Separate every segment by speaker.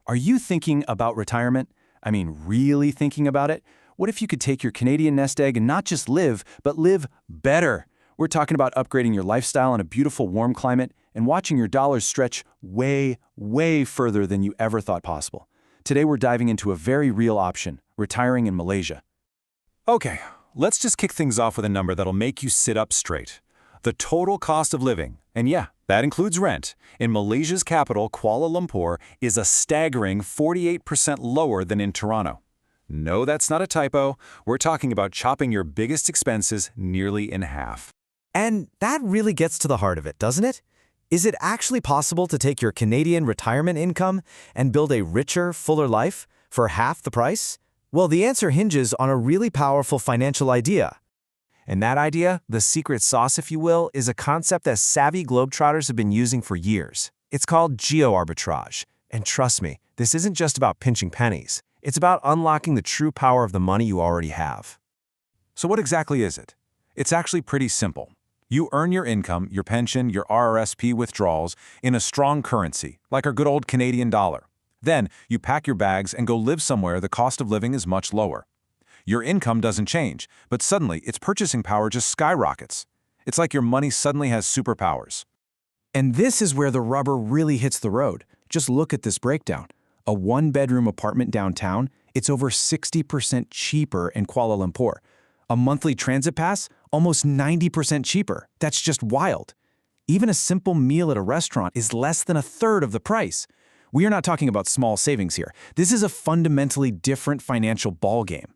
Speaker 1: Are you thinking about retirement? I mean, really thinking about it? What if you could take your Canadian nest egg and not just live, but live better? We're talking about upgrading your lifestyle in a beautiful, warm climate and watching your dollars stretch way, way further than you ever thought possible. Today, we're diving into a very real option, retiring in Malaysia. Okay, let's just kick things off with a number that'll make you sit up straight. The total cost of living, and yeah, that includes rent, in Malaysia's capital, Kuala Lumpur, is a staggering 48% lower than in Toronto. No, that's not a typo. We're talking about chopping your biggest expenses nearly in half.
Speaker 2: And that really gets to the heart of it, doesn't it? Is it actually possible to take your Canadian retirement income and build a richer, fuller life for half the price? Well, the answer hinges on a really powerful financial idea. And that idea, the secret sauce if you will, is a concept that savvy globetrotters have been using for years. It's called geo-arbitrage. And trust me, this isn't just about pinching pennies. It's about unlocking the true power of the money you already have.
Speaker 1: So what exactly is it? It's actually pretty simple. You earn your income, your pension, your RRSP withdrawals in a strong currency, like our good old Canadian dollar. Then you pack your bags and go live somewhere the cost of living is much lower. Your income doesn't change, but suddenly its purchasing power just skyrockets. It's like your money suddenly has superpowers.
Speaker 2: And this is where the rubber really hits the road. Just look at this breakdown. A one-bedroom apartment downtown, it's over 60% cheaper in Kuala Lumpur. A monthly transit pass, almost 90% cheaper. That's just wild. Even a simple meal at a restaurant is less than a third of the price. We are not talking about small savings here. This is a fundamentally different financial ballgame.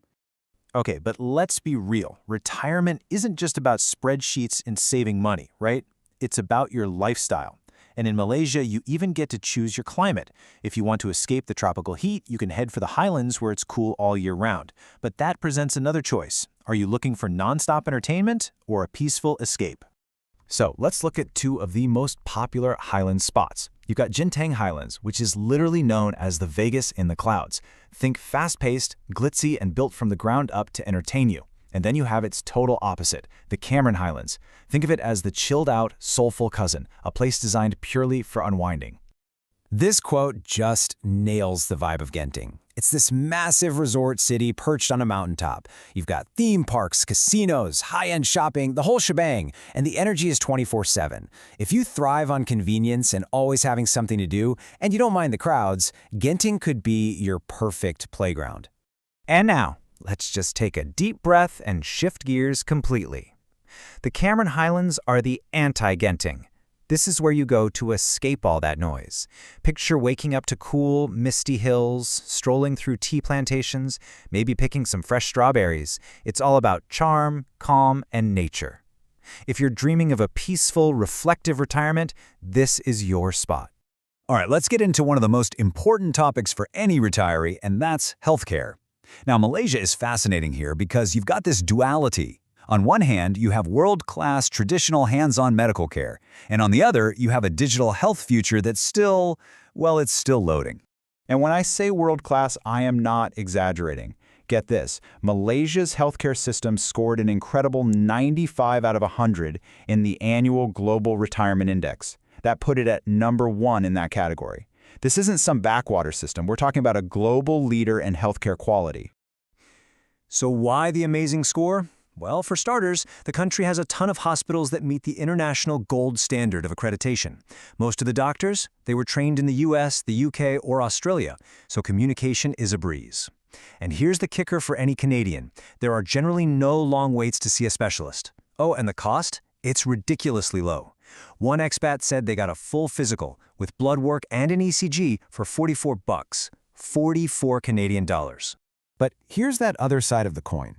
Speaker 2: Okay, but let's be real. Retirement isn't just about spreadsheets and saving money, right? It's about your lifestyle. And in Malaysia, you even get to choose your climate. If you want to escape the tropical heat, you can head for the highlands where it's cool all year round. But that presents another choice. Are you looking for nonstop entertainment or a peaceful escape? So let's look at two of the most popular highland spots. You've got Jintang Highlands, which is literally known as the Vegas in the clouds. Think fast-paced, glitzy, and built from the ground up to entertain you. And then you have its total opposite, the Cameron Highlands. Think of it as the chilled-out, soulful cousin, a place designed purely for unwinding. This quote just nails the vibe of Genting. It's this massive resort city perched on a mountaintop. You've got theme parks, casinos, high-end shopping, the whole shebang, and the energy is 24/7. If you thrive on convenience and always having something to do, and you don't mind the crowds, Genting could be your perfect playground. And now, let's just take a deep breath and shift gears completely. The Cameron Highlands are the anti-Genting. This is where you go to escape all that noise. Picture waking up to cool, misty hills, strolling through tea plantations, maybe picking some fresh strawberries. It's all about charm, calm, and nature. If you're dreaming of a peaceful, reflective retirement, this is your spot.
Speaker 1: All right, let's get into one of the most important topics for any retiree, and that's healthcare. Now, Malaysia is fascinating here because you've got this duality. On one hand, you have world-class traditional hands-on medical care, and on the other, you have a digital health future that's still, well, it's still loading. And when I say world-class, I am not exaggerating. Get this, Malaysia's healthcare system scored an incredible 95 out of 100 in the annual Global Retirement Index. That put it at #1 in that category. This isn't some backwater system. We're talking about a global leader in healthcare quality.
Speaker 2: So why the amazing score? Well, for starters, the country has a ton of hospitals that meet the international gold standard of accreditation. Most of the doctors, they were trained in the US, the UK, or Australia, so communication is a breeze. And here's the kicker for any Canadian. There are generally no long waits to see a specialist. Oh, and the cost? It's ridiculously low. One expat said they got a full physical with blood work and an ECG for $44. 44 Canadian dollars. But here's that other side of the coin.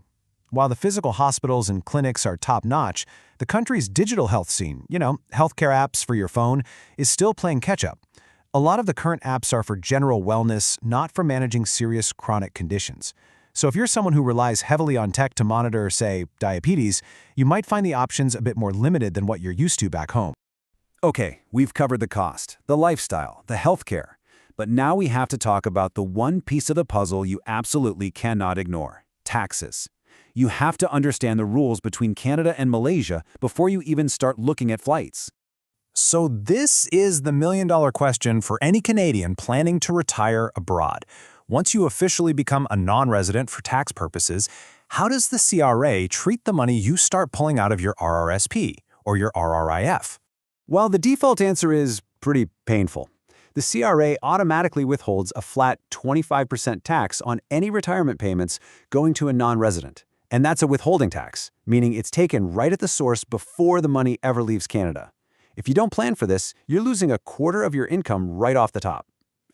Speaker 2: While the physical hospitals and clinics are top-notch, the country's digital health scene, healthcare apps for your phone, is still playing catch-up. A lot of the current apps are for general wellness, not for managing serious chronic conditions. So if you're someone who relies heavily on tech to monitor, say, diabetes, you might find the options a bit more limited than what you're used to back home.
Speaker 1: Okay, we've covered the cost, the lifestyle, the healthcare. But now we have to talk about the one piece of the puzzle you absolutely cannot ignore: taxes. You have to understand the rules between Canada and Malaysia before you even start looking at flights. So this is the million-dollar question for any Canadian planning to retire abroad. Once you officially become a non-resident for tax purposes, how does the CRA treat the money you start pulling out of your RRSP or your RRIF?
Speaker 3: Well, the default answer is pretty painful. The CRA automatically withholds a flat 25% tax on any retirement payments going to a non-resident. And that's a withholding tax, meaning it's taken right at the source before the money ever leaves Canada. If you don't plan for this, you're losing a quarter of your income right off the top.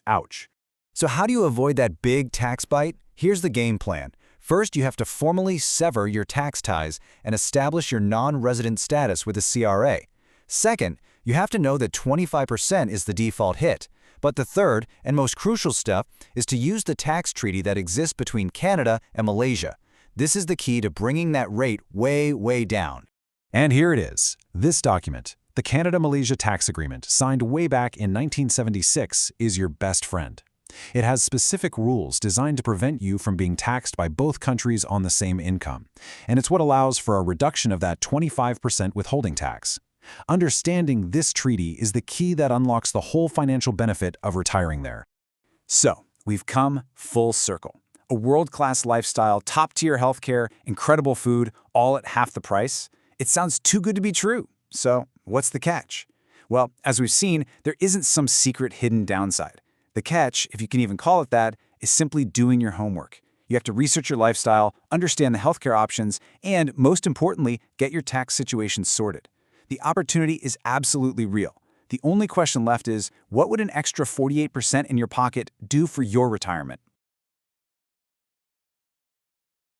Speaker 3: Ouch.
Speaker 2: So how do you avoid that big tax bite? Here's the game plan. First, you have to formally sever your tax ties and establish your non-resident status with the CRA. Second, you have to know that 25% is the default hit. But the third and most crucial step is to use the tax treaty that exists between Canada and Malaysia. This is the key to bringing that rate way, way down.
Speaker 1: And here it is. This document, the Canada-Malaysia Tax Agreement, signed way back in 1976, is your best friend. It has specific rules designed to prevent you from being taxed by both countries on the same income. And it's what allows for a reduction of that 25% withholding tax. Understanding this treaty is the key that unlocks the whole financial benefit of retiring there. So, we've come full circle. A world-class lifestyle, top-tier healthcare, incredible food, all at half the price. It sounds too good to be true. So, what's the catch? Well, as we've seen, there isn't some secret hidden downside. The catch, if you can even call it that, is simply doing your homework. You have to research your lifestyle, understand the healthcare options, and, most importantly, get your tax situation sorted. The opportunity is absolutely real. The only question left is, what would an extra 48% in your pocket do for your retirement?